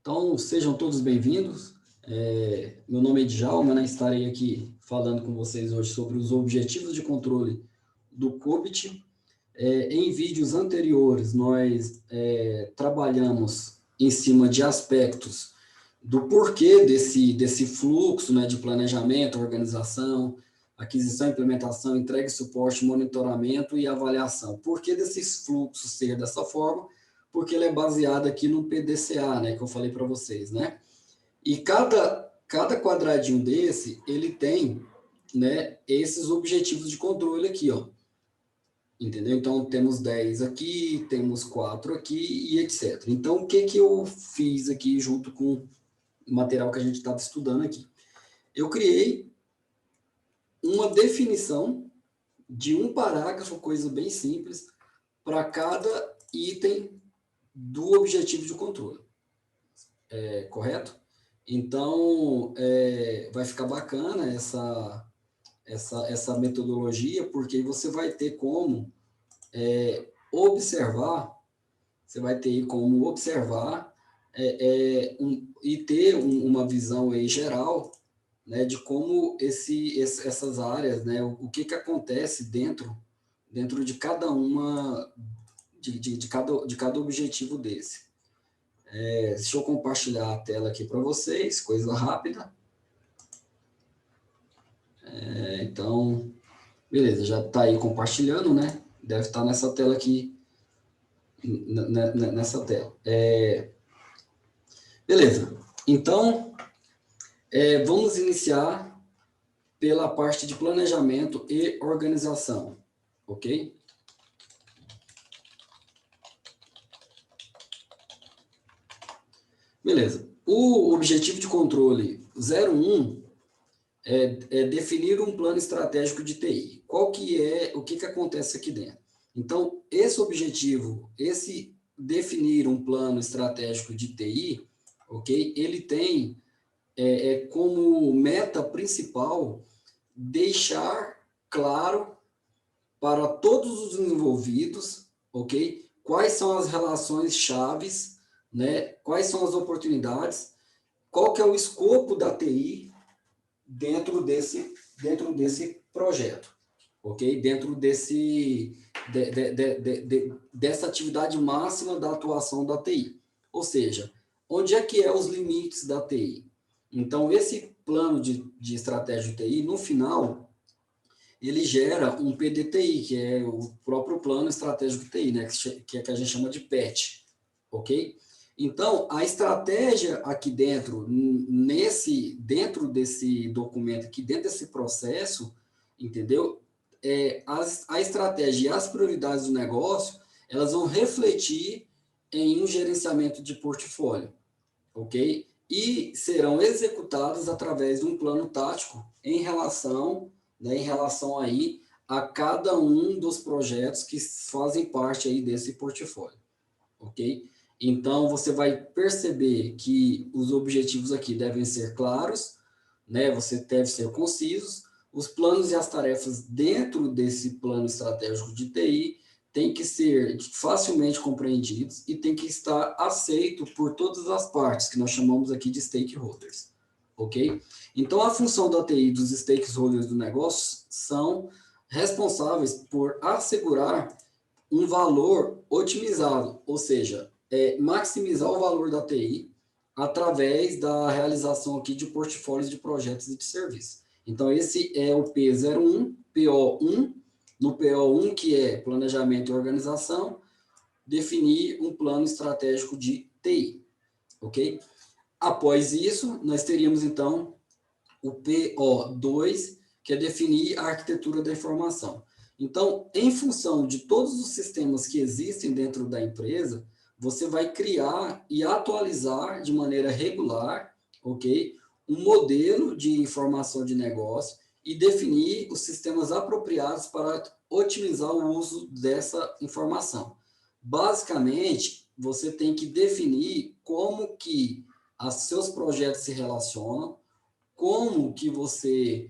Então, sejam todos bem-vindos. Meu nome é Djalma, né? Estarei aqui falando com vocês hoje sobre os objetivos de controle do COBIT. Em vídeos anteriores, nós trabalhamos em cima de aspectos do porquê desse fluxo, né, de planejamento, organização, aquisição, implementação, entrega e suporte, monitoramento e avaliação. Por que desses fluxos ser dessa forma? Porque ele é baseado aqui no PDCA, né, que eu falei para vocês, né? E cada quadradinho desse, ele tem, né, esses objetivos de controle aqui, ó. Entendeu? Então, temos 10 aqui, temos 4 aqui e etc. Então, o que eu fiz aqui junto com o material que a gente estava estudando aqui? Eu criei uma definição de um parágrafo, coisa bem simples, para cada item do objetivo de controle. Correto? Então, vai ficar bacana essa metodologia, porque você vai ter como observar, e ter uma visão aí geral, né, de como essas áreas, né, o que acontece dentro de cada uma, de cada objetivo desse. Deixa eu compartilhar a tela aqui para vocês, coisa rápida. Então, beleza, já está aí compartilhando, né? Deve estar nessa tela aqui, nessa tela. Beleza, então, vamos iniciar pela parte de planejamento e organização, ok? Beleza. O objetivo de controle 01 é definir um plano estratégico de TI. O que acontece aqui dentro? Então, esse objetivo, esse definir um plano estratégico de TI, ok? Ele tem como meta principal deixar claro para todos os envolvidos, ok? Quais são as relações chaves, né? Quais são as oportunidades, qual que é o escopo da TI dentro desse projeto, ok? Dentro dessa atividade máxima da atuação da TI. Ou seja, onde é que é os limites da TI? Então, esse plano de estratégia de TI, no final, ele gera um PDTI, que é o próprio plano estratégico de TI, né? Que a gente chama de PET, ok? Então, a estratégia aqui dentro, dentro desse documento, aqui dentro desse processo, entendeu? A estratégia e as prioridades do negócio, elas vão refletir em um gerenciamento de portfólio, ok? E serão executadas através de um plano tático em relação aí a cada um dos projetos que fazem parte aí desse portfólio, ok? Então, você vai perceber que os objetivos aqui devem ser claros, né? Você deve ser concisos. Os planos e as tarefas dentro desse plano estratégico de TI têm que ser facilmente compreendidos e tem que estar aceito por todas as partes, que nós chamamos aqui de stakeholders, ok? Então, a função da TI e dos stakeholders do negócio são responsáveis por assegurar um valor otimizado, ou seja, maximizar o valor da TI através da realização aqui de portfólios de projetos e de serviços. Então, esse é o P01, PO1, no PO1, que é planejamento e organização, definir um plano estratégico de TI, ok? Após isso, nós teríamos, então, o PO2, que é definir a arquitetura da informação. Então, em função de todos os sistemas que existem dentro da empresa, você vai criar e atualizar de maneira regular, ok? Um modelo de informação de negócio e definir os sistemas apropriados para otimizar o uso dessa informação. Basicamente, você tem que definir como que os seus projetos se relacionam, como que você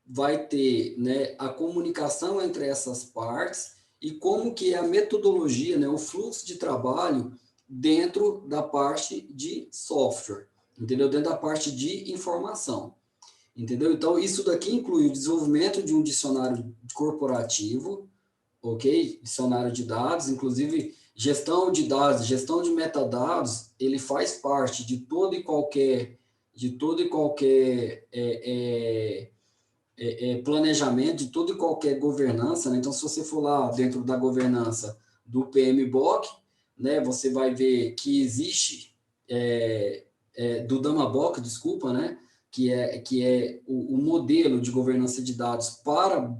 vai ter, né, a comunicação entre essas partes e como que é a metodologia, né, o fluxo de trabalho dentro da parte de software, entendeu? Dentro da parte de informação, entendeu? Então, isso daqui inclui o desenvolvimento de um dicionário corporativo, ok? Dicionário de dados, inclusive gestão de dados, gestão de metadados, ele faz parte de todo e qualquer planejamento, de toda e qualquer governança, né? Então, se você for lá dentro da governança do PMBOK, né, você vai ver que existe do DAMABOK, desculpa, né, que é o modelo de governança de dados para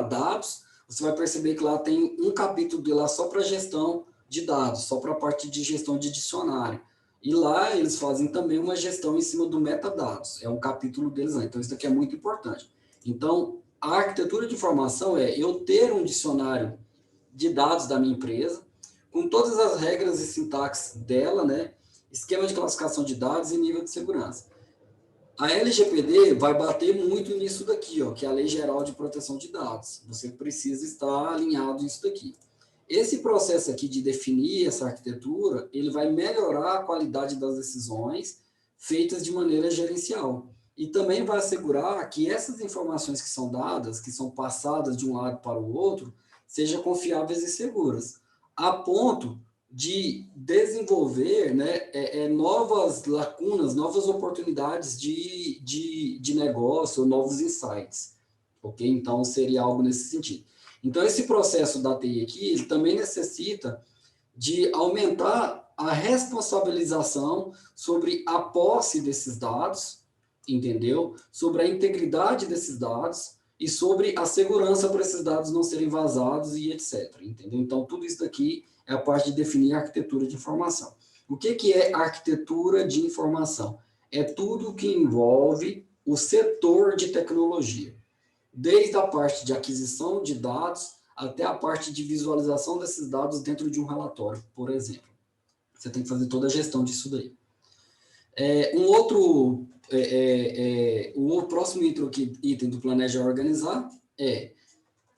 dados. Você vai perceber que lá tem um capítulo de lá só para gestão de dados, só para a parte de gestão de dicionário. E lá eles fazem também uma gestão em cima do metadados. É um capítulo deles lá. Então, isso daqui é muito importante. Então, a arquitetura de informação é eu ter um dicionário de dados da minha empresa, com todas as regras e sintaxe dela, né? Esquema de classificação de dados e nível de segurança. A LGPD vai bater muito nisso daqui, ó, que é a Lei Geral de Proteção de Dados. Você precisa estar alinhado nisso daqui. Esse processo aqui de definir essa arquitetura, ele vai melhorar a qualidade das decisões feitas de maneira gerencial. E também vai assegurar que essas informações que são dadas, que são passadas de um lado para o outro, sejam confiáveis e seguras, a ponto de desenvolver, né, novas lacunas, novas oportunidades de negócio, novos insights. Ok? Então, seria algo nesse sentido. Então, esse processo da TI aqui, ele também necessita de aumentar a responsabilização sobre a posse desses dados, entendeu? Sobre a integridade desses dados e sobre a segurança para esses dados não serem vazados e etc. Entendeu? Então, tudo isso daqui é a parte de definir a arquitetura de informação. O que é arquitetura de informação? É tudo que envolve o setor de tecnologia, desde a parte de aquisição de dados até a parte de visualização desses dados dentro de um relatório, por exemplo. Você tem que fazer toda a gestão disso daí. O próximo item do Planeja Organizar é,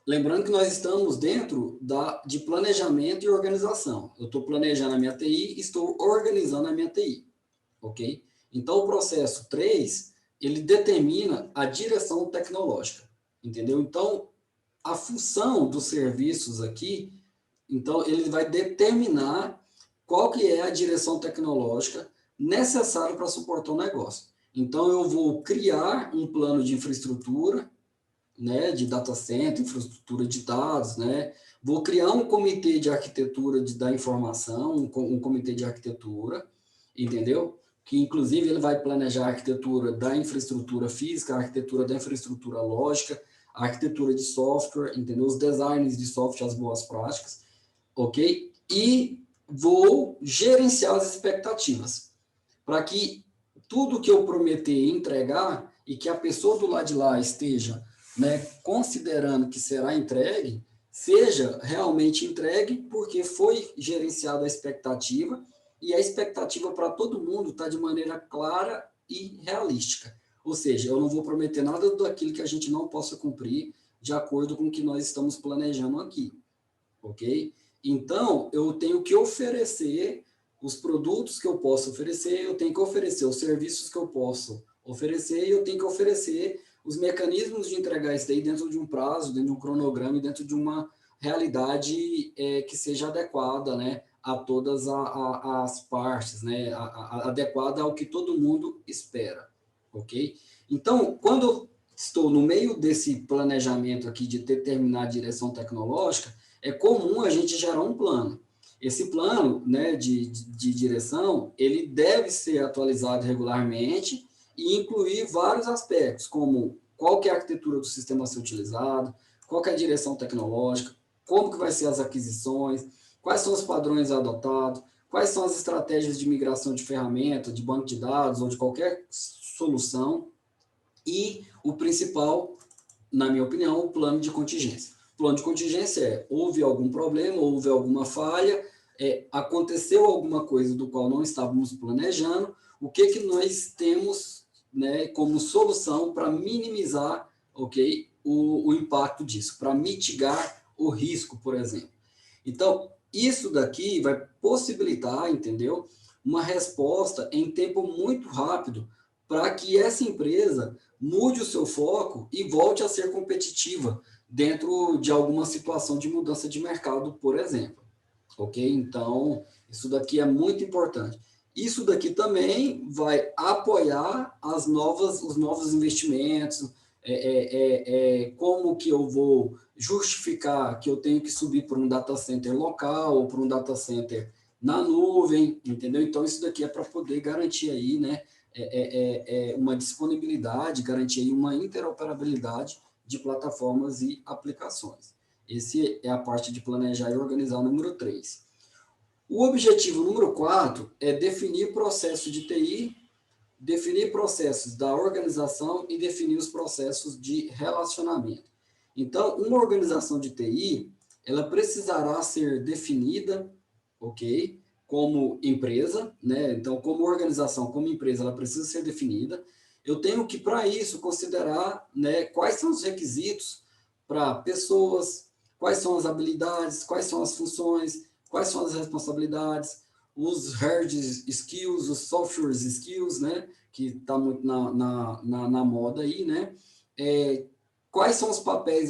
lembrando que nós estamos dentro de planejamento e organização. Eu estou planejando a minha TI e estou organizando a minha TI, ok? Então, o processo 3, ele determina a direção tecnológica, entendeu? Então, a função dos serviços aqui, então, ele vai determinar qual que é a direção tecnológica necessária para suportar o negócio. Então, eu vou criar um plano de infraestrutura, né, de data center, infraestrutura de dados, né? Vou criar um comitê de arquitetura da informação, um comitê de arquitetura, entendeu? Que, inclusive, ele vai planejar a arquitetura da infraestrutura física, a arquitetura da infraestrutura lógica, a arquitetura de software, entendeu? Os designs de software, as boas práticas, ok? E vou gerenciar as expectativas, para que tudo que eu prometer entregar e que a pessoa do lado de lá esteja, né, considerando que será entregue, seja realmente entregue, porque foi gerenciada a expectativa, e a expectativa para todo mundo está de maneira clara e realística. Ou seja, eu não vou prometer nada daquilo que a gente não possa cumprir de acordo com o que nós estamos planejando aqui, ok? Então, eu tenho que oferecer os produtos que eu posso oferecer, eu tenho que oferecer os serviços que eu posso oferecer, e eu tenho que oferecer os mecanismos de entregar isso daí dentro de um prazo, dentro de um cronograma e dentro de uma realidade que seja adequada, né, a todas as partes, né, adequada ao que todo mundo espera, ok? Então, quando eu estou no meio desse planejamento aqui de determinar a direção tecnológica, é comum a gente gerar um plano. Esse plano, né, de direção, ele deve ser atualizado regularmente e incluir vários aspectos, como qual que é a arquitetura do sistema a ser utilizado, qual que é a direção tecnológica, como que vai ser as aquisições, quais são os padrões adotados, quais são as estratégias de migração de ferramenta, de banco de dados ou de qualquer solução, e o principal, na minha opinião, o plano de contingência. O plano de contingência é, houve algum problema, houve alguma falha, aconteceu alguma coisa do qual não estávamos planejando, o que nós temos, né, como solução para minimizar, ok, o impacto disso, para mitigar o risco, por exemplo. Então, isso daqui vai possibilitar, entendeu? Uma resposta em tempo muito rápido para que essa empresa mude o seu foco e volte a ser competitiva dentro de alguma situação de mudança de mercado, por exemplo. Ok? Então, isso daqui é muito importante. Isso daqui também vai apoiar os novos investimentos, como que eu vou justificar que eu tenho que subir para um data center local ou para um data center na nuvem, entendeu? Então, isso daqui é para poder garantir aí, né, uma disponibilidade, garantir aí uma interoperabilidade de plataformas e aplicações. Esse é a parte de planejar e organizar número 3. O objetivo número 4 é definir processo de TI, definir processos da organização e definir os processos de relacionamento. Então, uma organização de TI, ela precisará ser definida, ok? Como empresa, né? Então, como organização, como empresa, ela precisa ser definida. Eu tenho que, para isso, considerar, né, quais são os requisitos para pessoas, quais são as habilidades, quais são as funções, quais são as responsabilidades, os hard skills, os software skills, né? Que está muito na moda aí, né? Quais são os papéis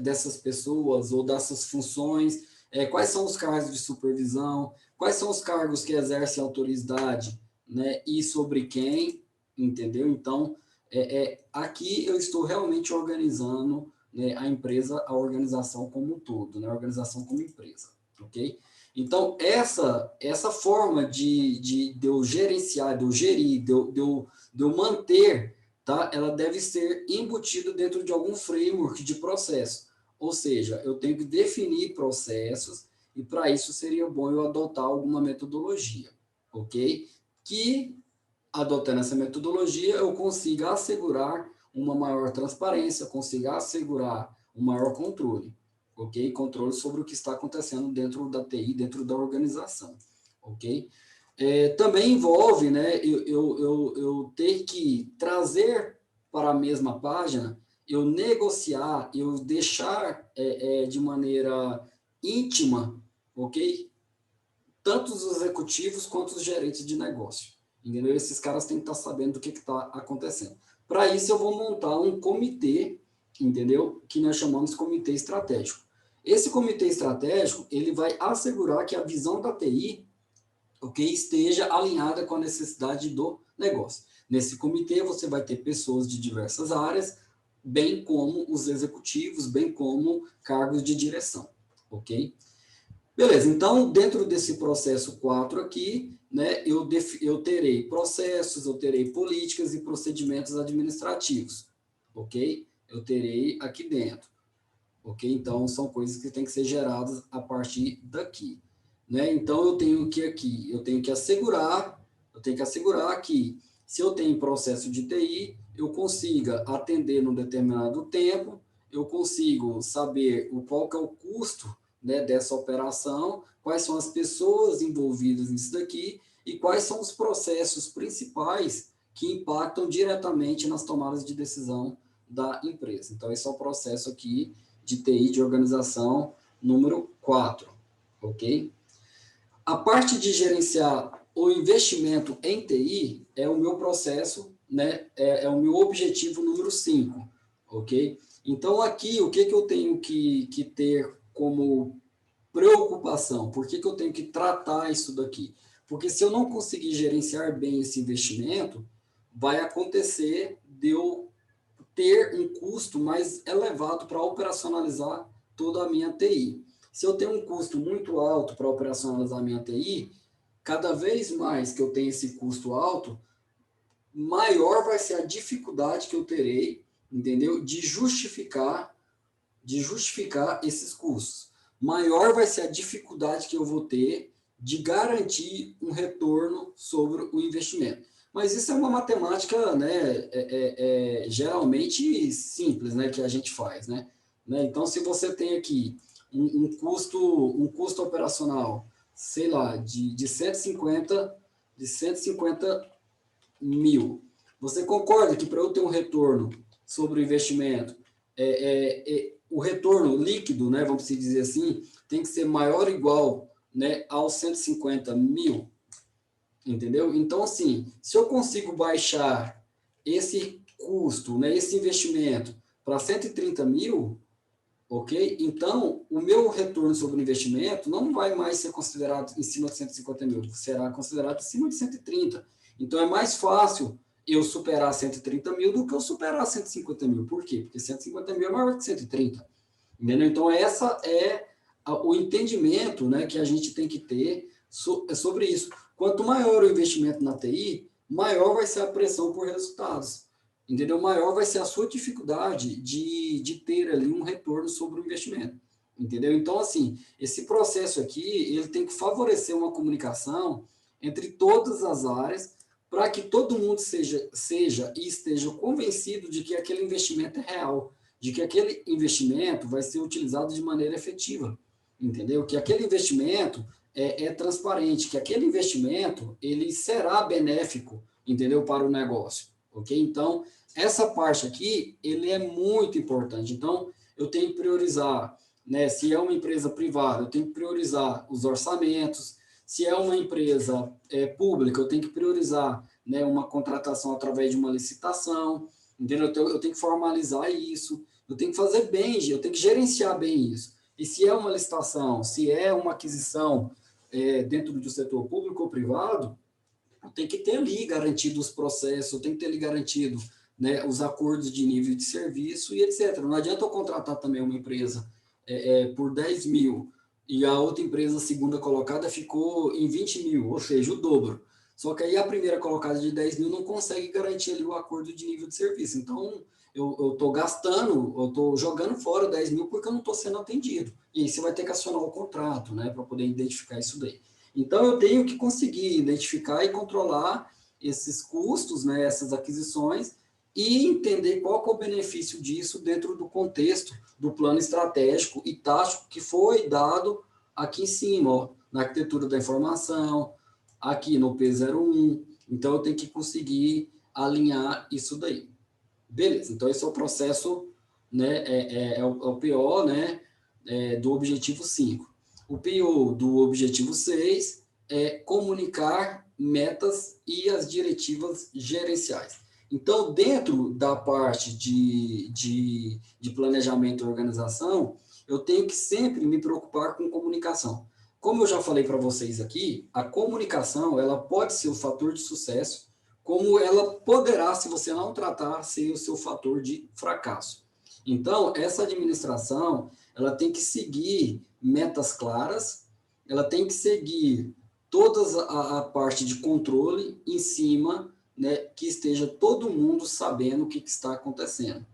dessas pessoas ou dessas funções? Quais são os cargos de supervisão? Quais são os cargos que exercem autoridade, né? E sobre quem, entendeu? Então, aqui eu estou realmente organizando, né, a empresa, a organização como um todo, né? A organização como empresa, ok? Então, essa forma de eu gerenciar, de eu gerir, de eu manter, tá? Ela deve ser embutida dentro de algum framework de processo. Ou seja, eu tenho que definir processos e, para isso, seria bom eu adotar alguma metodologia, ok? Que, adotando essa metodologia, eu consiga assegurar uma maior transparência, consiga assegurar um maior controle, ok? Controle sobre o que está acontecendo dentro da TI, dentro da organização, ok? Também envolve, né, eu ter que trazer para a mesma página, eu negociar, eu deixar de maneira íntima, ok? Tanto os executivos quanto os gerentes de negócio. Entendeu? Esses caras têm que estar sabendo do que está acontecendo. Para isso, eu vou montar um comitê, entendeu? Que nós chamamos de comitê estratégico. Esse comitê estratégico, ele vai assegurar que a visão da TI, ok, esteja alinhada com a necessidade do negócio. Nesse comitê, você vai ter pessoas de diversas áreas, bem como os executivos, bem como cargos de direção, ok? Beleza, então, dentro desse processo 4 aqui, né, eu terei processos, eu terei políticas e procedimentos administrativos, ok? Eu terei aqui dentro, ok? Então, são coisas que têm que ser geradas a partir daqui, né? Então, eu tenho que aqui, eu tenho que assegurar que, se eu tenho processo de TI, eu consiga atender num determinado tempo, eu consigo saber qual que é o custo, né, dessa operação, quais são as pessoas envolvidas nisso daqui e quais são os processos principais que impactam diretamente nas tomadas de decisão da empresa. Então, esse é o processo aqui de TI de organização número 4, ok? A parte de gerenciar o investimento em TI é o meu processo, né? É o meu objetivo número 5, ok? Então, aqui, o que eu tenho que ter como preocupação? Por que eu tenho que tratar isso daqui? Porque se eu não conseguir gerenciar bem esse investimento, vai acontecer de eu ter um custo mais elevado para operacionalizar toda a minha TI. Se eu tenho um custo muito alto para operacionalizar a minha TI, cada vez mais que eu tenho esse custo alto, maior vai ser a dificuldade que eu terei, entendeu? De justificar esses custos. Maior vai ser a dificuldade que eu vou ter de garantir um retorno sobre o investimento. Mas isso é uma matemática, né, geralmente simples, né, que a gente faz, né? Então, se você tem aqui um custo operacional, sei lá, de 150 mil, você concorda que para eu ter um retorno sobre o investimento, o retorno líquido, né, vamos dizer assim, tem que ser maior ou igual, né, aos 150 mil, entendeu? Então, assim, se eu consigo baixar esse custo, né, esse investimento para 130 mil, ok? Então, o meu retorno sobre o investimento não vai mais ser considerado em cima de 150 mil, será considerado em cima de 130. Então, é mais fácil eu superar 130 mil do que eu superar 150 mil. Por quê? Porque 150 mil é maior que 130. Entendeu? Então, essa é o entendimento, né, que a gente tem que ter sobre isso. Quanto maior o investimento na TI, maior vai ser a pressão por resultados. Entendeu? Maior vai ser a sua dificuldade de ter ali um retorno sobre o investimento. Entendeu? Então, assim, esse processo aqui, ele tem que favorecer uma comunicação entre todas as áreas para que todo mundo seja e esteja convencido de que aquele investimento é real, de que aquele investimento vai ser utilizado de maneira efetiva, entendeu? Que aquele investimento é transparente, que aquele investimento ele será benéfico, entendeu? Para o negócio, ok? Então, essa parte aqui, ele é muito importante. Então, eu tenho que priorizar, né? Se é uma empresa privada, eu tenho que priorizar os orçamentos. Se é uma empresa pública, eu tenho que priorizar, né, uma contratação através de uma licitação, entendeu? Eu tenho que formalizar isso, eu tenho que fazer bem, eu tenho que gerenciar bem isso. E se é uma licitação, se é uma aquisição dentro do setor público ou privado, eu tenho que ter ali garantido os processos, eu tenho que ter ali garantido, né, os acordos de nível de serviço e etc. Não adianta eu contratar também uma empresa por 10 mil e a outra empresa, segunda colocada, ficou em 20 mil, ou seja, o dobro. Só que aí a primeira colocada de 10 mil não consegue garantir ali o acordo de nível de serviço. Então, eu estou gastando, eu estou jogando fora 10 mil porque eu não estou sendo atendido. E aí você vai ter que acionar o contrato, né, para poder identificar isso daí. Então, eu tenho que conseguir identificar e controlar esses custos, né, essas aquisições, e entender qual que é o benefício disso dentro do contexto do plano estratégico e tático que foi dado aqui em cima, ó, na arquitetura da informação, aqui no P01. Então, eu tenho que conseguir alinhar isso daí. Beleza, então esse é o processo, né, é o PO, né, do objetivo 5. O PO do objetivo 6 é comunicar metas e as diretivas gerenciais. Então, dentro da parte de planejamento e organização, eu tenho que sempre me preocupar com comunicação. Como eu já falei para vocês aqui, a comunicação ela pode ser o fator de sucesso, como ela poderá, se você não tratar, ser o seu fator de fracasso. Então, essa administração, ela tem que seguir metas claras, ela tem que seguir toda a parte de controle em cima, né, que esteja todo mundo sabendo o que está acontecendo.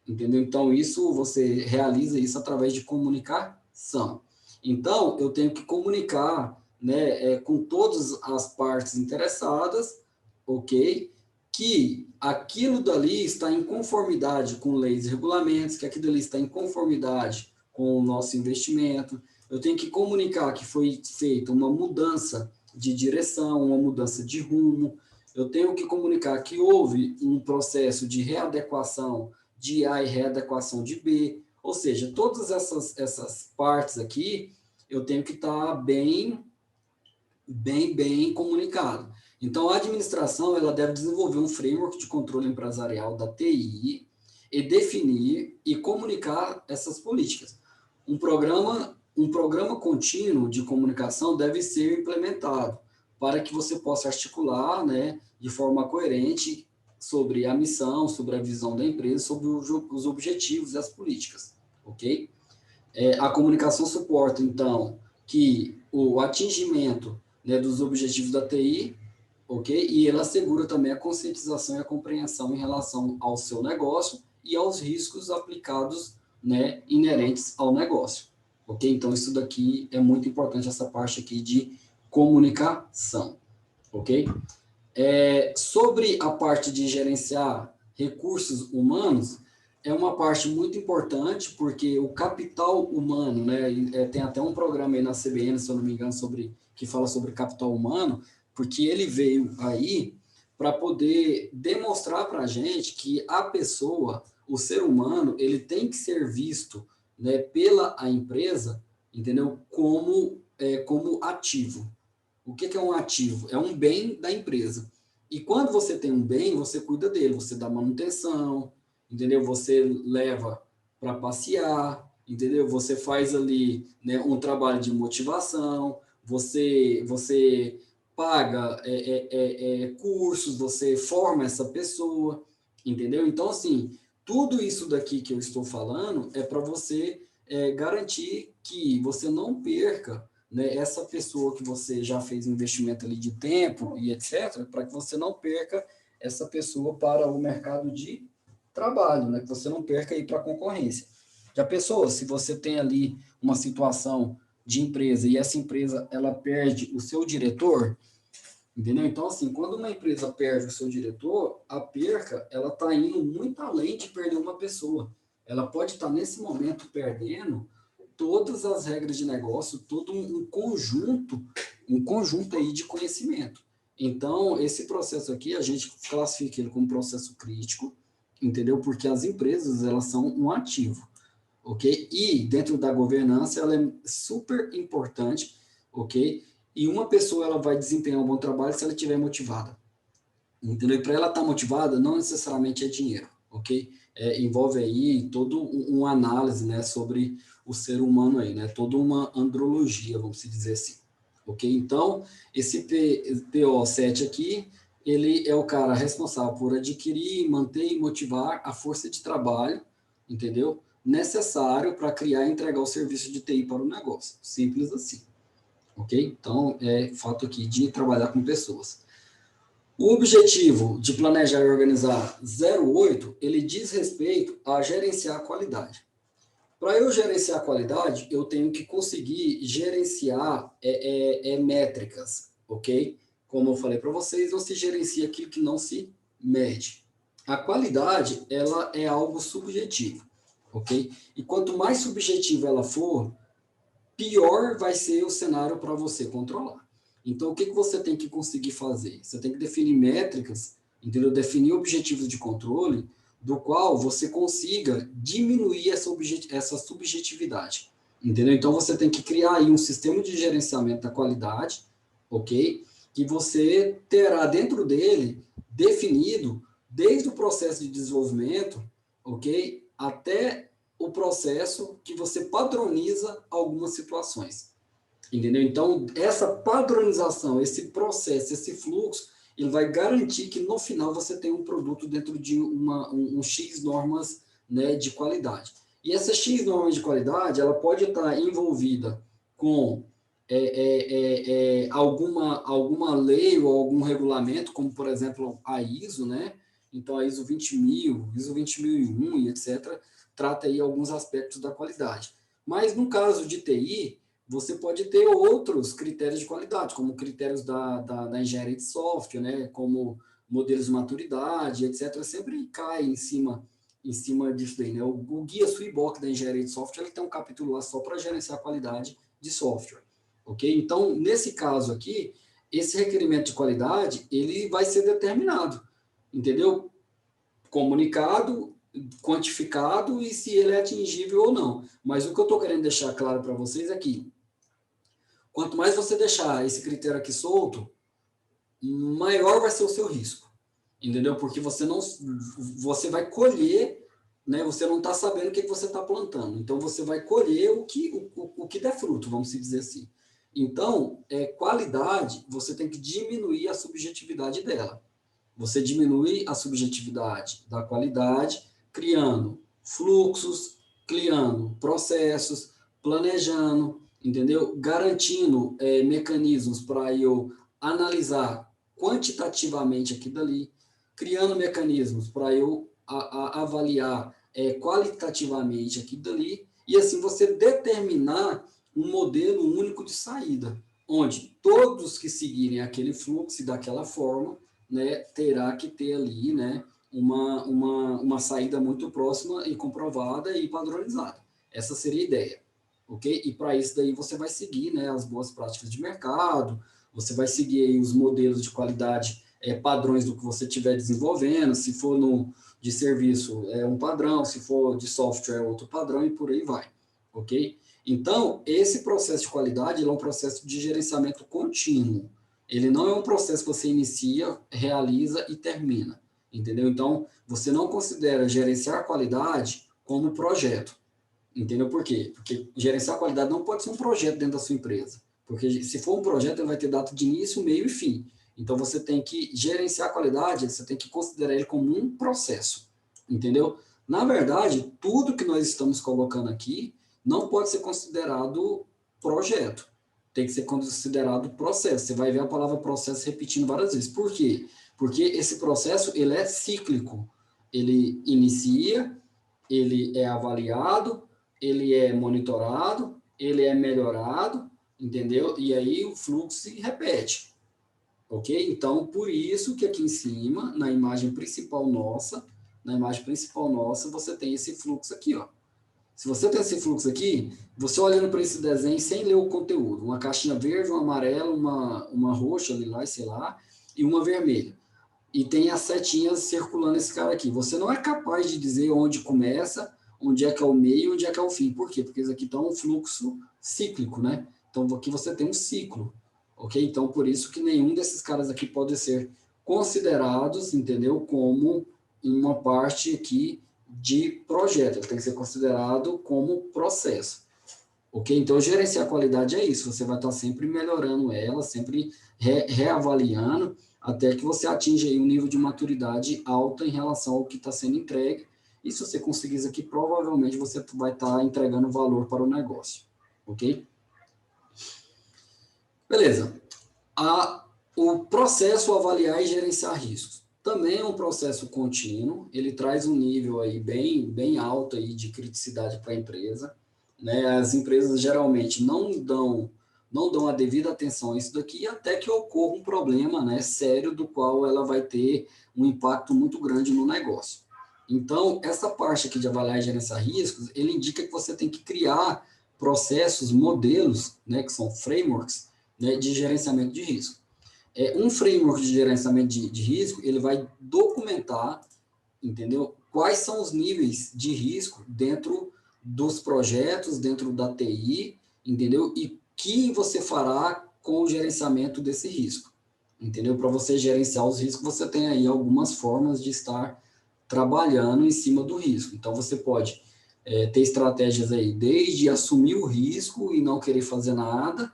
Entendeu? Então, isso você realiza isso através de comunicação. Então, eu tenho que comunicar, né, com todas as partes interessadas, ok? Que aquilo dali está em conformidade com leis e regulamentos, que aquilo dali está em conformidade com o nosso investimento. Eu tenho que comunicar que foi feita uma mudança de direção, uma mudança de rumo. Eu tenho que comunicar que houve um processo de readequação de A e readequação de B, ou seja, todas essas partes aqui eu tenho que estar bem comunicado. Então, a administração ela deve desenvolver um framework de controle empresarial da TI e definir e comunicar essas políticas. Um programa contínuo de comunicação deve ser implementado para que você possa articular, né, de forma coerente sobre a missão, sobre a visão da empresa, sobre os objetivos e as políticas, ok? A comunicação suporta, então, que o atingimento, né, dos objetivos da TI, ok? E ela assegura também a conscientização e a compreensão em relação ao seu negócio e aos riscos aplicados, né, inerentes ao negócio, ok? Então, isso daqui é muito importante, essa parte aqui de comunicação, ok? Sobre a parte de gerenciar recursos humanos, é uma parte muito importante, porque o capital humano, né, tem até um programa aí na CBN, se eu não me engano, que fala sobre capital humano, porque ele veio aí para poder demonstrar para a gente que a pessoa, o ser humano, ele tem que ser visto, né, pela a empresa, entendeu? Como ativo. O que é um ativo? É um bem da empresa. E quando você tem um bem, você cuida dele, você dá manutenção, entendeu? Você leva para passear, entendeu? Você faz ali, né, um trabalho de motivação, você paga cursos, você forma essa pessoa, entendeu? Então, assim, tudo isso daqui que eu estou falando é para você garantir que você não perca, né, essa pessoa que você já fez investimento ali de tempo e etc., para que você não perca essa pessoa para o mercado de trabalho, né, que você não perca aí para a concorrência. Já pensou, se você tem ali uma situação de empresa e essa empresa ela perde o seu diretor, entendeu? Então, assim, quando uma empresa perde o seu diretor, a perca, ela está indo muito além de perder uma pessoa. Ela pode estar, nesse momento, perdendo todas as regras de negócio, todo um conjunto aí de conhecimento. Então, esse processo aqui, a gente classifica ele como processo crítico, entendeu? Porque as empresas, elas são um ativo, ok? E dentro da governança, ela é super importante, ok? E uma pessoa, ela vai desempenhar um bom trabalho se ela estiver motivada, entendeu? E para ela estar motivada, não necessariamente é dinheiro, ok? Envolve aí toda uma análise, né, sobre o ser humano aí, né? Toda uma andrologia, vamos dizer assim, ok? Então, esse PO7 aqui, ele é o cara responsável por adquirir, manter e motivar a força de trabalho, entendeu? Necessário para criar e entregar o serviço de TI para o negócio. Simples assim, ok? Então, é fato aqui de trabalhar com pessoas. O objetivo de planejar e organizar 08, ele diz respeito a gerenciar a qualidade. Para eu gerenciar a qualidade, eu tenho que conseguir gerenciar métricas, ok? Como eu falei para vocês, não se gerencia aquilo que não se mede. A qualidade, ela é algo subjetivo, ok? E quanto mais subjetiva ela for, pior vai ser o cenário para você controlar. Então, o que você tem que conseguir fazer? Você tem que definir métricas, entendeu? Definir objetivos de controle, do qual você consiga diminuir essa subjetividade, entendeu? Então, você tem que criar aí um sistema de gerenciamento da qualidade, ok? Que você terá dentro dele definido, desde o processo de desenvolvimento, ok? Até o processo que você padroniza algumas situações, entendeu? Então, essa padronização, esse processo, esse fluxo, ele vai garantir que no final você tem um produto dentro de um X normas, né, de qualidade. E essa X normas de qualidade, ela pode estar envolvida com alguma lei ou algum regulamento, como, por exemplo, a ISO, né? Então, a ISO 20000, ISO 20001 e etc., trata aí alguns aspectos da qualidade. Mas, no caso de TI, você pode ter outros critérios de qualidade, como critérios da engenharia de software, né? Como modelos de maturidade, etc., sempre cai em cima disso daí, né? O guia Suiboc da engenharia de software, ele tem um capítulo lá só para gerenciar a qualidade de software, ok? Então, nesse caso aqui, esse requerimento de qualidade, ele vai ser determinado, entendeu? Comunicado, quantificado e se ele é atingível ou não. Mas o que eu estou querendo deixar claro para vocês é que quanto mais você deixar esse critério aqui solto, maior vai ser o seu risco, entendeu? Porque você vai colher, né? Você não está sabendo o que você está plantando, então você vai colher o que der fruto, vamos dizer assim. Então, qualidade, você tem que diminuir a subjetividade dela. Você diminui a subjetividade da qualidade, criando fluxos, criando processos, planejando, entendeu? Garantindo mecanismos para eu analisar quantitativamente aquilo dali, criando mecanismos para eu avaliar qualitativamente aquilo dali, e assim você determinar um modelo único de saída, onde todos que seguirem aquele fluxo daquela forma, né, terá que ter ali, né, uma saída muito próxima e comprovada e padronizada. Essa seria a ideia, ok? E para isso daí você vai seguir, né, as boas práticas de mercado, você vai seguir aí os modelos de qualidade, padrões do que você estiver desenvolvendo, se for de serviço é um padrão, se for de software é outro padrão e por aí vai, ok? Então, esse processo de qualidade ele é um processo de gerenciamento contínuo. Ele não é um processo que você inicia, realiza e termina, entendeu? Então, você não considera gerenciar a qualidade como projeto, entendeu? Por quê? Porque gerenciar a qualidade não pode ser um projeto dentro da sua empresa, porque se for um projeto, ele vai ter data de início, meio e fim. Então, você tem que gerenciar a qualidade, você tem que considerar ele como um processo, entendeu? Na verdade, tudo que nós estamos colocando aqui não pode ser considerado projeto, tem que ser considerado processo. Você vai ver a palavra processo repetindo várias vezes. Por quê? Porque esse processo ele é cíclico. Ele inicia, ele é avaliado, ele é monitorado, ele é melhorado, entendeu? E aí o fluxo se repete, ok? Então, por isso que aqui em cima, na imagem principal nossa, você tem esse fluxo aqui, ó. Se você tem esse fluxo aqui, você olhando para esse desenho sem ler o conteúdo, uma caixinha verde, uma amarela, uma roxa, lilás, sei lá, e uma vermelha. E tem as setinhas circulando esse cara aqui. Você não é capaz de dizer onde começa, onde é que é o meio, onde é que é o fim. Por quê? Porque isso aqui está um fluxo cíclico, né? Então aqui você tem um ciclo, ok? Então por isso que nenhum desses caras aqui pode ser considerados, entendeu? Como uma parte aqui de projeto. Ele tem que ser considerado como processo, ok? Então gerenciar a qualidade é isso. Você vai estar sempre melhorando ela, sempre reavaliando até que você atinja aí um nível de maturidade alta em relação ao que está sendo entregue. E se você conseguir isso aqui, provavelmente você vai estar entregando valor para o negócio, ok? Beleza. O processo avaliar e gerenciar riscos também é um processo contínuo. Ele traz um nível aí bem alto aí de criticidade para a empresa, né? As empresas geralmente não dão a devida atenção a isso daqui até que ocorra um problema, né, sério, do qual ela vai ter um impacto muito grande no negócio. Então, essa parte aqui de avaliar e gerenciar riscos, ele indica que você tem que criar processos, modelos, né, que são frameworks, né, de gerenciamento de risco. Um framework de gerenciamento de risco, ele vai documentar, entendeu? Quais são os níveis de risco dentro dos projetos, dentro da TI, entendeu? E que você fará com o gerenciamento desse risco, entendeu? Para você gerenciar os riscos, você tem aí algumas formas de estar trabalhando em cima do risco. Então, você pode ter estratégias aí, desde assumir o risco e não querer fazer nada,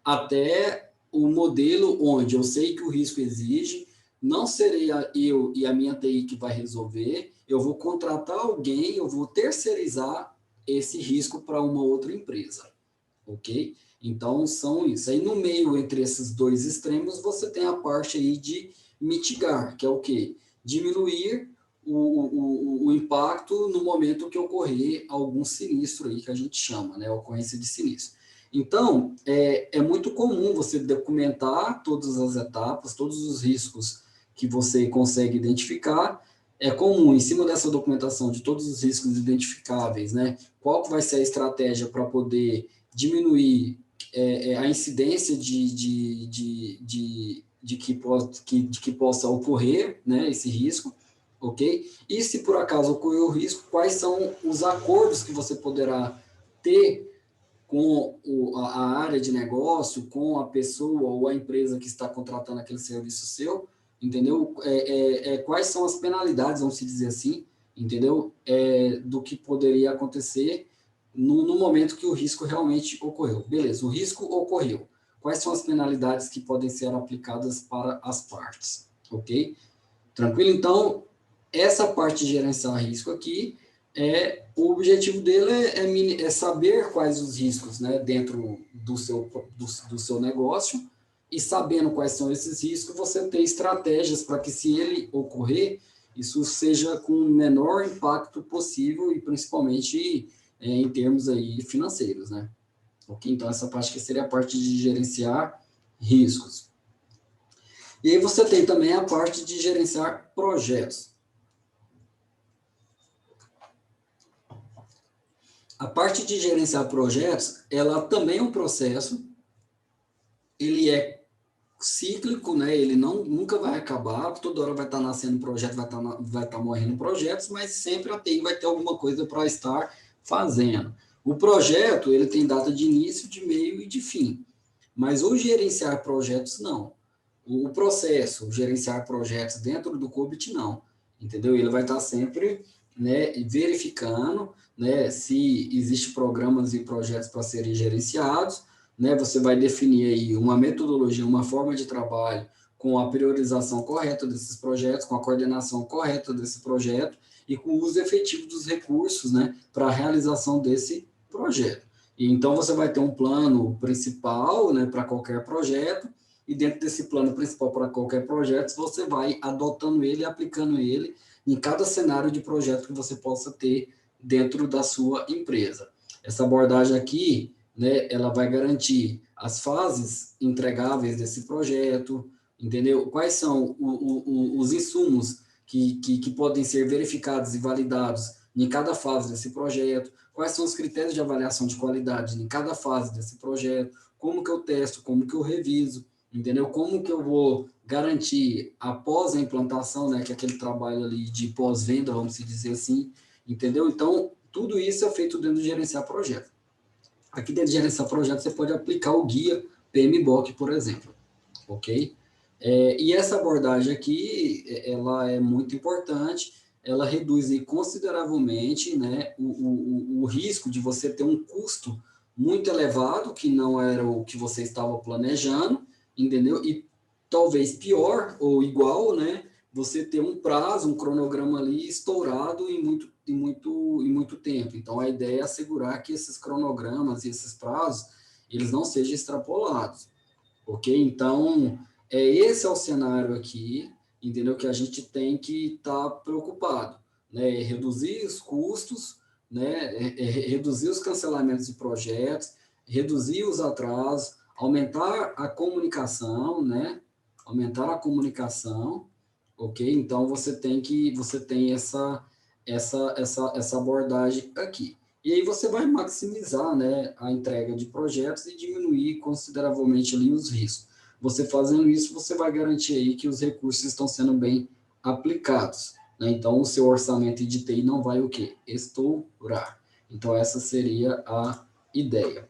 até o modelo onde eu sei que o risco exige, não serei eu e a minha TI que vai resolver, eu vou contratar alguém, eu vou terceirizar esse risco para uma outra empresa, ok? Então, são isso. Aí, no meio, entre esses dois extremos, você tem a parte aí de mitigar, que é o quê? Diminuir o impacto no momento que ocorrer algum sinistro aí, que a gente chama, né? Ocorrência de sinistro. Então, é muito comum você documentar todas as etapas, todos os riscos que você consegue identificar. É comum, em cima dessa documentação de todos os riscos identificáveis, né? Qual que vai ser a estratégia para poder diminuir a incidência de que possa ocorrer, né, esse risco, ok? E se por acaso ocorrer o risco, quais são os acordos que você poderá ter com a área de negócio, com a pessoa ou a empresa que está contratando aquele serviço seu, entendeu? Quais são as penalidades, vamos dizer assim, entendeu? Do que poderia acontecer no momento que o risco realmente ocorreu. Beleza, o risco ocorreu. Quais são as penalidades que podem ser aplicadas para as partes, ok? Tranquilo? Então, essa parte de gerenciar risco aqui, o objetivo dele é saber quais os riscos, né, dentro do seu negócio, e sabendo quais são esses riscos, você ter estratégias para que, se ele ocorrer, isso seja com o menor impacto possível e principalmente em termos aí financeiros, né? Ok? Então, essa parte que seria a parte de gerenciar riscos. E aí você tem também a parte de gerenciar projetos. A parte de gerenciar projetos, ela também é um processo, ele é cíclico, né? Ele nunca vai acabar, toda hora vai estar nascendo projeto, vai estar morrendo projetos, mas sempre a TI vai ter alguma coisa para estar fazendo. O projeto, ele tem data de início, de meio e de fim, mas o gerenciar projetos, não. O processo, o gerenciar projetos dentro do COBIT, não, entendeu? Ele vai estar sempre, né, verificando, né, se existem programas e projetos para serem gerenciados, né, você vai definir aí uma metodologia, uma forma de trabalho com a priorização correta desses projetos, com a coordenação correta desse projeto e com o uso efetivo dos recursos, né, para a realização desse projeto. E então você vai ter um plano principal, né, para qualquer projeto, e dentro desse plano principal para qualquer projeto, você vai adotando ele e aplicando ele em cada cenário de projeto que você possa ter dentro da sua empresa. Essa abordagem aqui, né, ela vai garantir as fases entregáveis desse projeto, entendeu? Quais são os insumos que podem ser verificados e validados em cada fase desse projeto, quais são os critérios de avaliação de qualidade em cada fase desse projeto, como que eu testo, como que eu reviso, entendeu? Como que eu vou garantir após a implantação, né, que é aquele trabalho ali de pós-venda, vamos dizer assim, entendeu? Então, tudo isso é feito dentro do gerenciar projeto. Aqui dentro de gerenciar projeto, você pode aplicar o guia PMBOK, por exemplo, ok? E essa abordagem aqui, ela é muito importante, ela reduz consideravelmente, né, o risco de você ter um custo muito elevado, que não era o que você estava planejando, entendeu? E talvez pior ou igual, né, você ter um prazo, um cronograma ali estourado em muito tempo. Então, a ideia é assegurar que esses cronogramas e esses prazos, eles não sejam extrapolados, ok? Então, esse é o cenário aqui, entendeu? Que a gente tem que estar preocupado, né? Reduzir os custos, né? Reduzir os cancelamentos de projetos, reduzir os atrasos, aumentar a comunicação, né? Aumentar a comunicação, ok? Então, você tem essa abordagem aqui. E aí você vai maximizar, né, a entrega de projetos e diminuir consideravelmente ali os riscos. Você fazendo isso, você vai garantir aí que os recursos estão sendo bem aplicados, né? Então, o seu orçamento de TI não vai o quê? Estourar. Então, essa seria a ideia.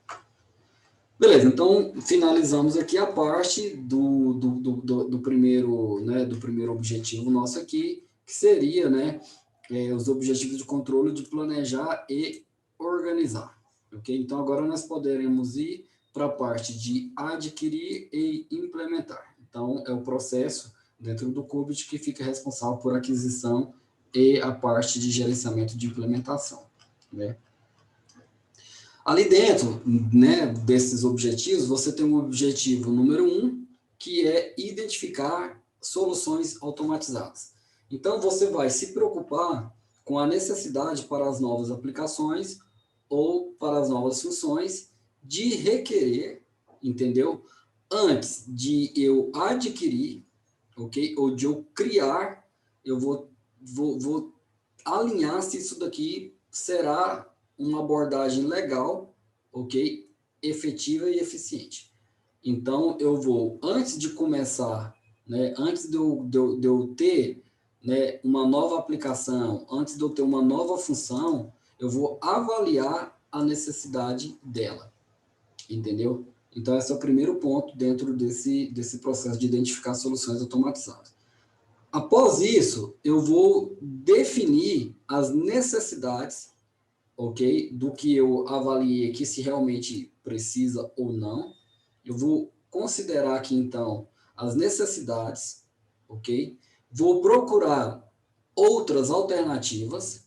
Beleza, então finalizamos aqui a parte do primeiro, né, do primeiro objetivo nosso aqui, que seria, né, os objetivos de controle, de planejar e organizar, ok? Então agora nós poderemos ir para a parte de adquirir e implementar. Então é o processo dentro do COBIT que fica responsável por aquisição e a parte de gerenciamento de implementação, né? Ali dentro, né, desses objetivos, você tem um objetivo número 1, que é identificar soluções automatizadas. Então, você vai se preocupar com a necessidade para as novas aplicações ou para as novas funções de requerer, entendeu? Antes de eu adquirir, ok? Ou de eu criar, eu vou alinhar se isso daqui será uma abordagem legal, ok? Efetiva e eficiente. Então, eu vou, antes de começar, né, antes de eu ter, né, uma nova aplicação, antes de eu ter uma nova função, eu vou avaliar a necessidade dela, entendeu? Então, esse é o primeiro ponto dentro desse processo de identificar soluções automatizadas. Após isso, eu vou definir as necessidades, ok? Do que eu avaliei que se realmente precisa ou não. Eu vou considerar aqui, então, as necessidades, ok? Vou procurar outras alternativas,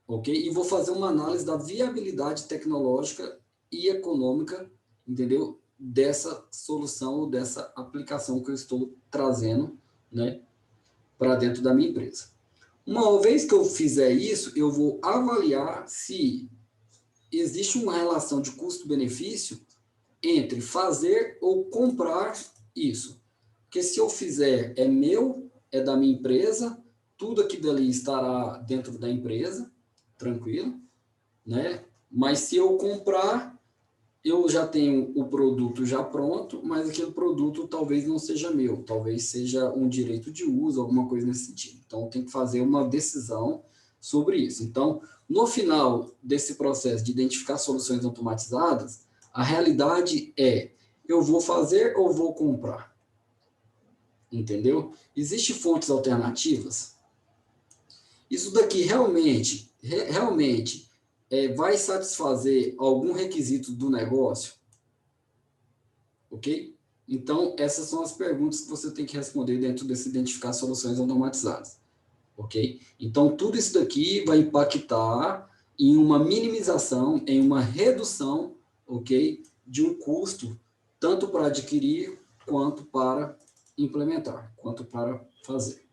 ok? E vou fazer uma análise da viabilidade tecnológica e econômica, entendeu? Dessa solução ou dessa aplicação que eu estou trazendo, né, para dentro da minha empresa. Uma vez que eu fizer isso, eu vou avaliar se existe uma relação de custo-benefício entre fazer ou comprar isso. Porque se eu fizer, é meu, é da minha empresa, tudo aqui dali estará dentro da empresa, tranquilo, né? Mas se eu comprar, eu já tenho o produto já pronto, mas aquele produto talvez não seja meu, talvez seja um direito de uso, alguma coisa nesse sentido. Então, tem que fazer uma decisão sobre isso. Então, no final desse processo de identificar soluções automatizadas, a realidade é, eu vou fazer ou vou comprar? Entendeu? Existem fontes alternativas? Isso daqui realmente vai satisfazer algum requisito do negócio? Ok? Então, essas são as perguntas que você tem que responder dentro desse identificar soluções automatizadas. Ok? Então, tudo isso daqui vai impactar em uma minimização, em uma redução, ok? De um custo, tanto para adquirir, quanto para implementar, quanto para fazer.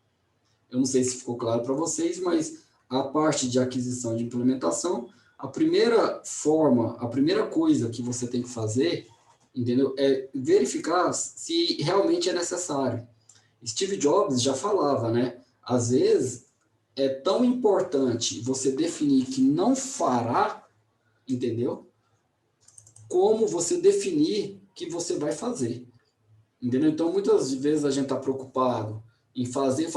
Eu não sei se ficou claro para vocês, mas a parte de aquisição e de implementação, a primeira forma, a primeira coisa que você tem que fazer, entendeu? É verificar se realmente é necessário. Steve Jobs já falava, né? Às vezes é tão importante você definir que não fará, entendeu? Como você definir que você vai fazer. Entendeu? Então, muitas vezes a gente está preocupado em fazer,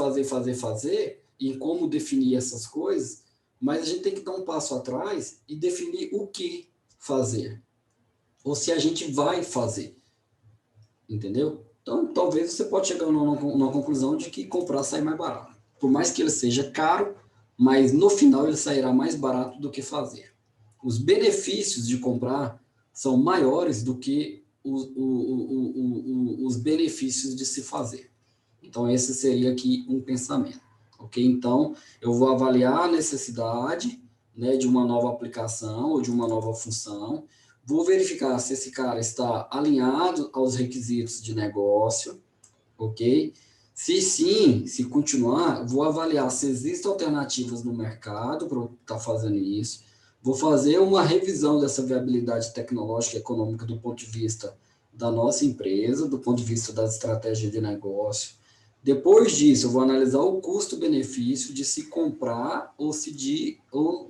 e em como definir essas coisas, mas a gente tem que dar um passo atrás e definir o que fazer, ou se a gente vai fazer, entendeu? Então, talvez você pode chegar numa conclusão de que comprar sai mais barato. Por mais que ele seja caro, mas no final ele sairá mais barato do que fazer. Os benefícios de comprar são maiores do que os benefícios de se fazer. Então, esse seria aqui um pensamento. Ok? Então, eu vou avaliar a necessidade, né, de uma nova aplicação ou de uma nova função. Vou verificar se esse cara está alinhado aos requisitos de negócio, ok? Se sim, se continuar, vou avaliar se existem alternativas no mercado para eu estar fazendo isso. Vou fazer uma revisão dessa viabilidade tecnológica e econômica do ponto de vista da nossa empresa, do ponto de vista das estratégias de negócio. Depois disso, eu vou analisar o custo-benefício de se comprar ou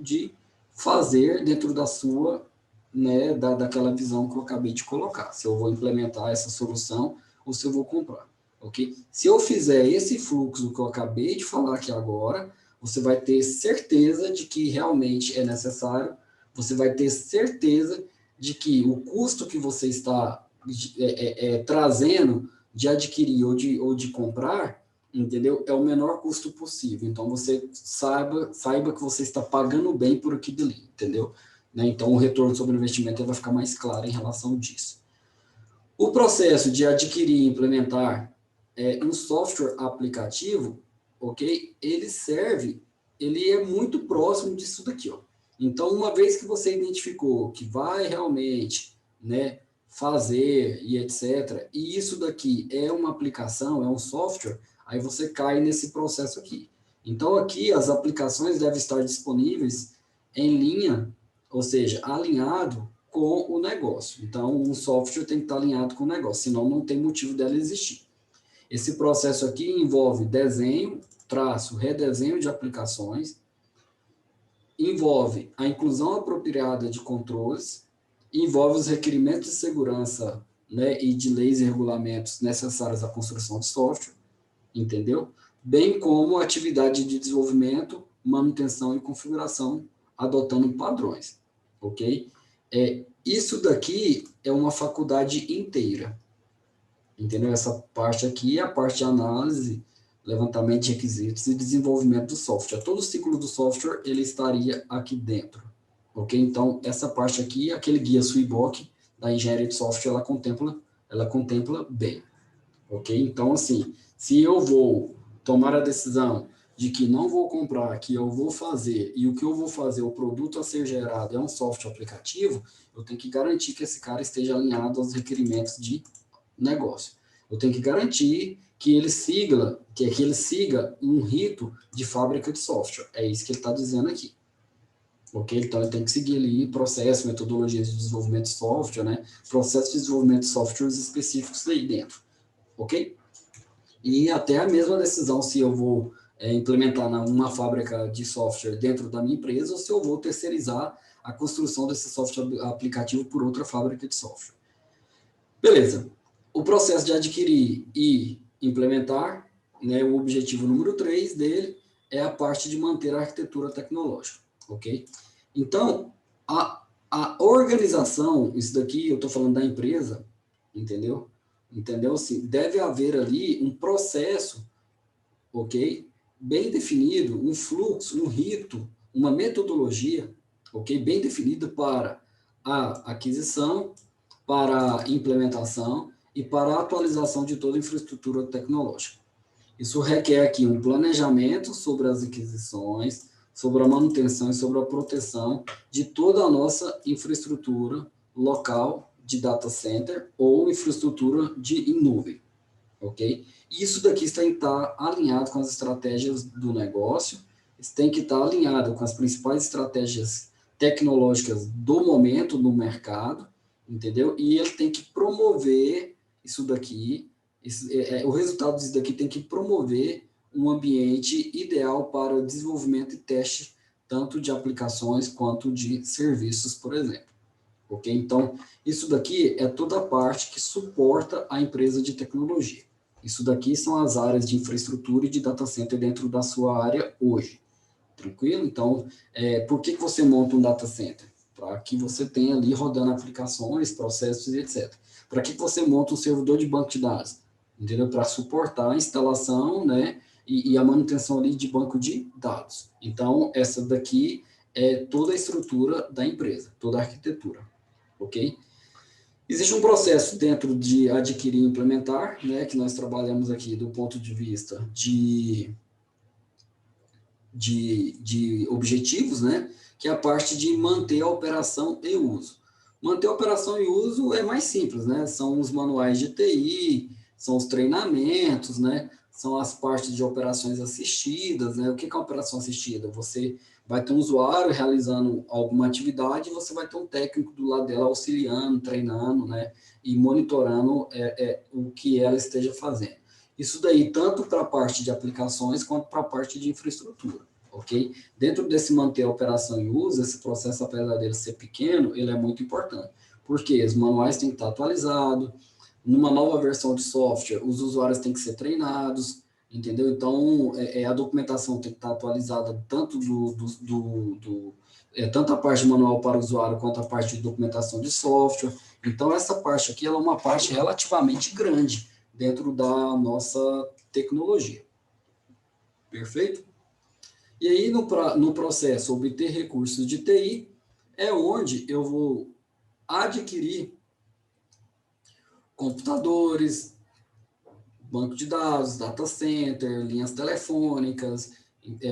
de fazer dentro da sua, né, daquela visão que eu acabei de colocar. Se eu vou implementar essa solução ou se eu vou comprar. Ok? Se eu fizer esse fluxo que eu acabei de falar aqui agora, você vai ter certeza de que realmente é necessário, você vai ter certeza de que o custo que você está trazendo de adquirir ou de comprar, entendeu? É o menor custo possível. Então, você saiba que você está pagando bem por aquilo ali, entendeu? Né? Então, o retorno sobre o investimento vai ficar mais claro em relação disso. O processo de adquirir e implementar um software aplicativo, ok? Ele é muito próximo disso daqui, ó. Então, uma vez que você identificou que vai realmente, né, fazer e etc., e isso daqui é uma aplicação, é um software, aí você cai nesse processo aqui. Então, aqui as aplicações devem estar disponíveis em linha, ou seja, alinhado com o negócio. Então, um software tem que estar alinhado com o negócio, senão não tem motivo dela existir. Esse processo aqui envolve desenho, traço, redesenho de aplicações, envolve a inclusão apropriada de controles, envolve os requerimentos de segurança, né, e de leis e regulamentos necessários à construção de software, entendeu? Bem como a atividade de desenvolvimento, manutenção e configuração, adotando padrões, ok? Isso daqui é uma faculdade inteira, entendeu? Essa parte aqui é a parte de análise, levantamento de requisitos e desenvolvimento do software. Todo o ciclo do software, ele estaria aqui dentro, ok? Então, essa parte aqui, aquele guia SWIBOK da engenharia de software, ela contempla bem, ok? Então, assim, se eu vou tomar a decisão de que não vou comprar, que eu vou fazer, e o que eu vou fazer, o produto a ser gerado é um software aplicativo, eu tenho que garantir que esse cara esteja alinhado aos requerimentos de negócio. Eu tenho que garantir que ele siga um rito de fábrica de software. É isso que ele está dizendo aqui. Ok? Então, ele tem que seguir ali processo, metodologias de desenvolvimento de software, né? Processos de desenvolvimento de softwares específicos aí dentro. Ok? E até a mesma decisão se eu vou implementar uma fábrica de software dentro da minha empresa ou se eu vou terceirizar a construção desse software aplicativo por outra fábrica de software. Beleza. O processo de adquirir e implementar, né, o objetivo número 3 dele é a parte de manter a arquitetura tecnológica, ok? Então, a organização, isso daqui eu estou falando da empresa, entendeu? Entendeu? Assim, deve haver ali um processo, ok? Bem definido, um fluxo, um rito, uma metodologia, ok? Bem definida para a aquisição, para a implementação e para a atualização de toda a infraestrutura tecnológica. Isso requer aqui um planejamento sobre as aquisições, sobre a manutenção e sobre a proteção de toda a nossa infraestrutura local de data center ou infraestrutura em nuvem, ok? Isso daqui tem que estar alinhado com as estratégias do negócio, isso tem que estar alinhado com as principais estratégias tecnológicas do momento no mercado, entendeu? E ele tem que promover isso daqui, o resultado disso daqui tem que promover um ambiente ideal para o desenvolvimento e teste tanto de aplicações quanto de serviços, por exemplo. Ok? Então, isso daqui é toda a parte que suporta a empresa de tecnologia. Isso daqui são as áreas de infraestrutura e de data center dentro da sua área hoje. Tranquilo? Então, por que você monta um data center? Para que você tenha ali rodando aplicações, processos e etc. Para que você monta um servidor de banco de dados? Entendeu? Para suportar a instalação, né, e a manutenção ali de banco de dados. Então, essa daqui é toda a estrutura da empresa, toda a arquitetura. Ok? Existe um processo dentro de adquirir e implementar, né, que nós trabalhamos aqui do ponto de vista de objetivos, né, que é a parte de manter a operação e uso. Manter a operação e uso é mais simples, né, são os manuais de TI, são os treinamentos, né, são as partes de operações assistidas, né, o que é uma operação assistida? Você vai ter um usuário realizando alguma atividade e você vai ter um técnico do lado dela auxiliando, treinando, né, e monitorando o que ela esteja fazendo. Isso daí tanto para a parte de aplicações quanto para a parte de infraestrutura, ok? Dentro desse manter a operação em uso, esse processo, apesar dele ser pequeno, ele é muito importante. Porque os manuais têm que estar atualizados, numa nova versão de software, os usuários têm que ser treinados, entendeu? Então, a documentação tem que estar atualizada tanto tanto a parte manual para o usuário quanto a parte de documentação de software. Então, essa parte aqui ela é uma parte relativamente grande dentro da nossa tecnologia. Perfeito? E aí, no processo obter recursos de TI, é onde eu vou adquirir computadores, banco de dados, data center, linhas telefônicas,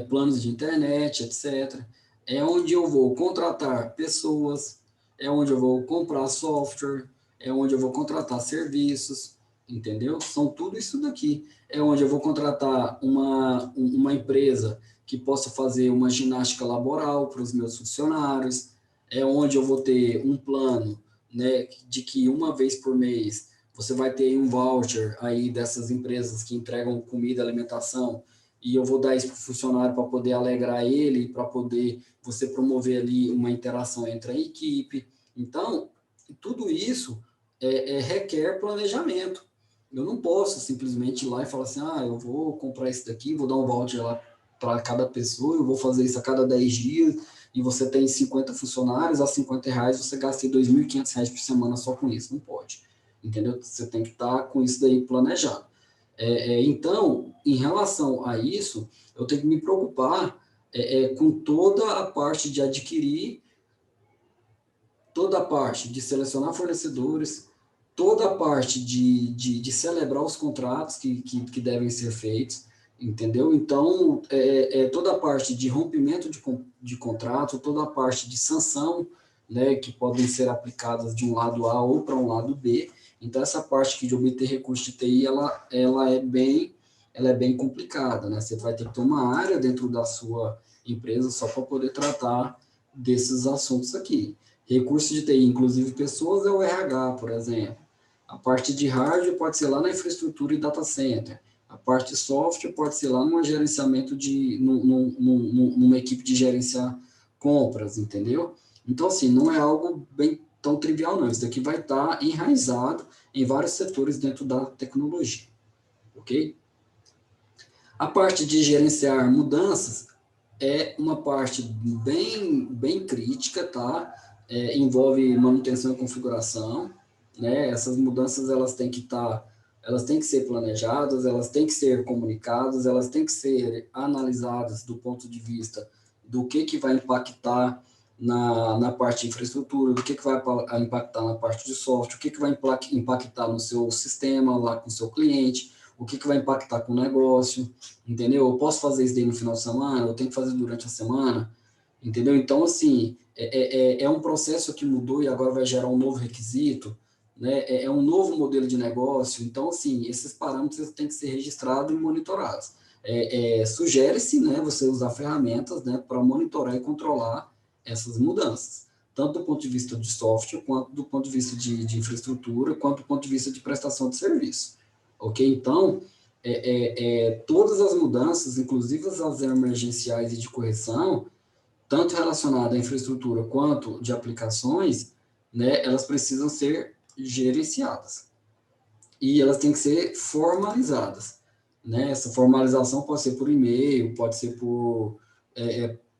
planos de internet, etc. É onde eu vou contratar pessoas, é onde eu vou comprar software, é onde eu vou contratar serviços, entendeu? São tudo isso daqui. É onde eu vou contratar uma empresa que possa fazer uma ginástica laboral para os meus funcionários, é onde eu vou ter um plano, né, de que uma vez por mês você vai ter um voucher aí dessas empresas que entregam comida, alimentação, e eu vou dar isso para o funcionário para poder alegrar ele, para poder você promover ali uma interação entre a equipe. Então, tudo isso requer planejamento. Eu não posso simplesmente ir lá e falar assim, eu vou comprar isso daqui, vou dar um voucher lá para cada pessoa, eu vou fazer isso a cada 10 dias, e você tem 50 funcionários, a R$ 50 você gasta R$ 2.500 por semana só com isso. Não pode. Entendeu? Você tem que estar com isso daí planejado. Então, em relação a isso, eu tenho que me preocupar com toda a parte de adquirir, toda a parte de selecionar fornecedores, toda a parte de celebrar os contratos que devem ser feitos, entendeu? Então, toda a parte de rompimento de contrato, toda a parte de sanção, né, que podem ser aplicadas de um lado A ou para um lado B. Então, essa parte aqui de obter recurso de TI, ela é bem complicada, né? Você vai ter que ter uma área dentro da sua empresa só para poder tratar desses assuntos aqui. Recurso de TI, inclusive pessoas, é o RH, por exemplo. A parte de hardware pode ser lá na infraestrutura e data center. A parte de software pode ser lá numa gerenciamento numa equipe de gerenciar compras, entendeu? Então, assim, não é algo bem tão trivial, não. Isso daqui vai estar enraizado em vários setores dentro da tecnologia, ok? A parte de gerenciar mudanças é uma parte bem crítica, tá? Envolve manutenção e configuração, né? Essas mudanças elas têm que ser planejadas, elas têm que ser comunicadas, elas têm que ser analisadas do ponto de vista do que vai impactar na parte de infraestrutura, do que vai impactar na parte de software, o que vai impactar no seu sistema, lá com o seu cliente, o que vai impactar com o negócio, entendeu? Eu posso fazer isso daí no final de semana, eu tenho que fazer durante a semana, entendeu? Então, assim, é um processo que mudou e agora vai gerar um novo requisito, né? É um novo modelo de negócio, então, assim, esses parâmetros têm que ser registrados e monitorados. Sugere-se, né, você usar ferramentas, né, para monitorar e controlar essas mudanças, tanto do ponto de vista de software, quanto do ponto de vista de infraestrutura, quanto do ponto de vista de prestação de serviço, ok? Então, todas as mudanças, inclusive as emergenciais e de correção, tanto relacionadas à infraestrutura quanto de aplicações, né, elas precisam ser gerenciadas e elas têm que ser formalizadas, né? Essa formalização pode ser por e-mail, pode ser por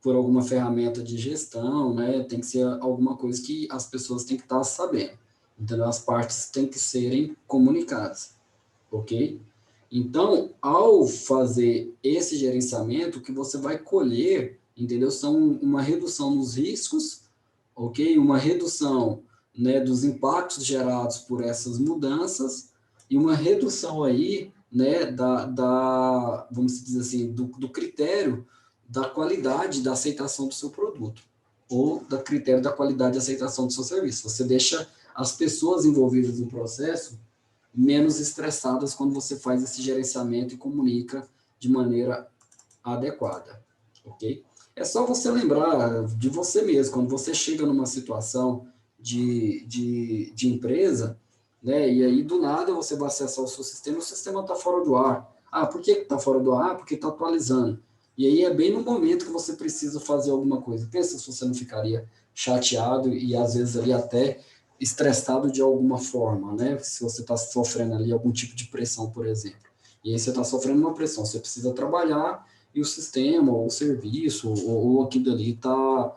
alguma ferramenta de gestão, né? Tem que ser alguma coisa que as pessoas têm que estar sabendo. Então, as partes têm que serem comunicadas, ok? Então, ao fazer esse gerenciamento, o que você vai colher, entendeu? São uma redução nos riscos, ok? Uma redução, né, dos impactos gerados por essas mudanças e uma redução aí, né, vamos dizer assim, do critério da qualidade da aceitação do seu produto ou da critério da qualidade de aceitação do seu serviço. Você deixa as pessoas envolvidas no processo menos estressadas quando você faz esse gerenciamento e comunica de maneira adequada, ok? É só você lembrar de você mesmo, quando você chega numa situação de empresa, né, e aí do nada você vai acessar o seu sistema, o sistema está fora do ar. Ah, por que está fora do ar? Porque está atualizando. E aí é bem no momento que você precisa fazer alguma coisa. Pensa se você não ficaria chateado e às vezes ali até estressado de alguma forma, né? Se você está sofrendo ali algum tipo de pressão, por exemplo. E aí você está sofrendo uma pressão, você precisa trabalhar e o sistema, ou o serviço, ou aquilo ali tá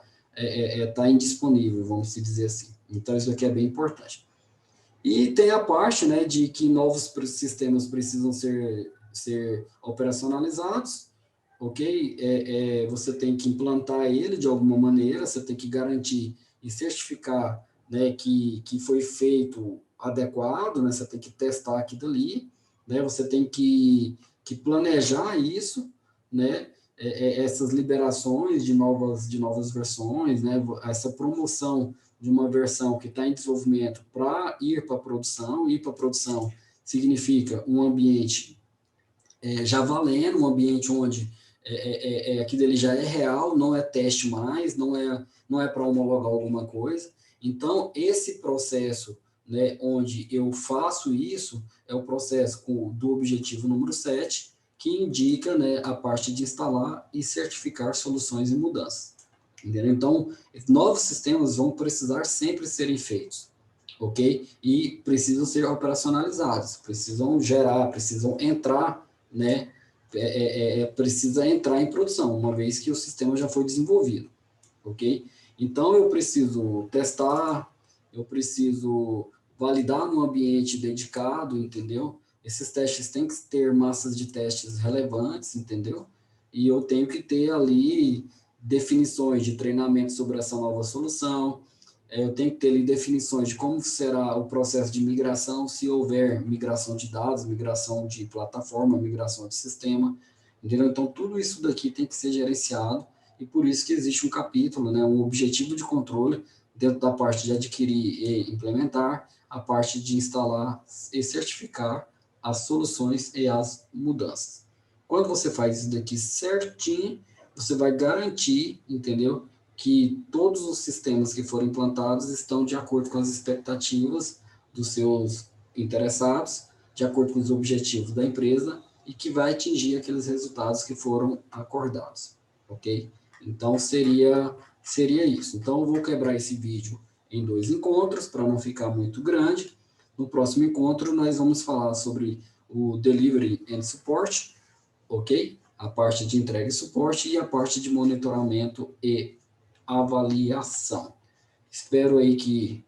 indisponível, vamos dizer assim. Então, isso aqui é bem importante. E tem a parte, né, de que novos sistemas precisam ser operacionalizados, ok? Você tem que implantar ele de alguma maneira, você tem que garantir e certificar, né, que foi feito adequado, né? Você tem que testar aquilo ali, né? Você tem que planejar isso, né? Essas liberações de novas versões, né? Essa promoção de uma versão que está em desenvolvimento para ir para a produção significa um ambiente já valendo, um ambiente onde aquilo ele já é real, não é teste mais, não é para homologar alguma coisa. Então, esse processo, né, onde eu faço isso, é o processo do objetivo número 7, que indica, né, a parte de instalar e certificar soluções e mudanças. Entendeu? Então, novos sistemas vão precisar sempre serem feitos, ok? E precisam ser operacionalizados, precisam entrar, né? Precisa entrar em produção, uma vez que o sistema já foi desenvolvido, ok? Então, eu preciso testar, eu preciso validar num ambiente dedicado, entendeu? Esses testes têm que ter massas de testes relevantes, entendeu? E eu tenho que ter ali definições de treinamento sobre essa nova solução, eu tenho que ter ali definições de como será o processo de migração, se houver migração de dados, migração de plataforma, migração de sistema, entendeu? Então, tudo isso daqui tem que ser gerenciado, e por isso que existe um capítulo, né, um objetivo de controle, dentro da parte de adquirir e implementar, a parte de instalar e certificar as soluções e as mudanças. Quando você faz isso daqui certinho, você vai garantir, entendeu? Que todos os sistemas que foram implantados estão de acordo com as expectativas dos seus interessados, de acordo com os objetivos da empresa e que vai atingir aqueles resultados que foram acordados, ok? Então, seria isso. Então, eu vou quebrar esse vídeo em 2 encontros, para não ficar muito grande. No próximo encontro, nós vamos falar sobre o Delivery and Support, ok? A parte de entrega e suporte e a parte de monitoramento e avaliação. Espero aí que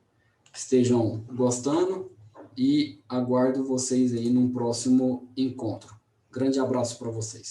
estejam gostando e aguardo vocês aí num próximo encontro. Grande abraço para vocês.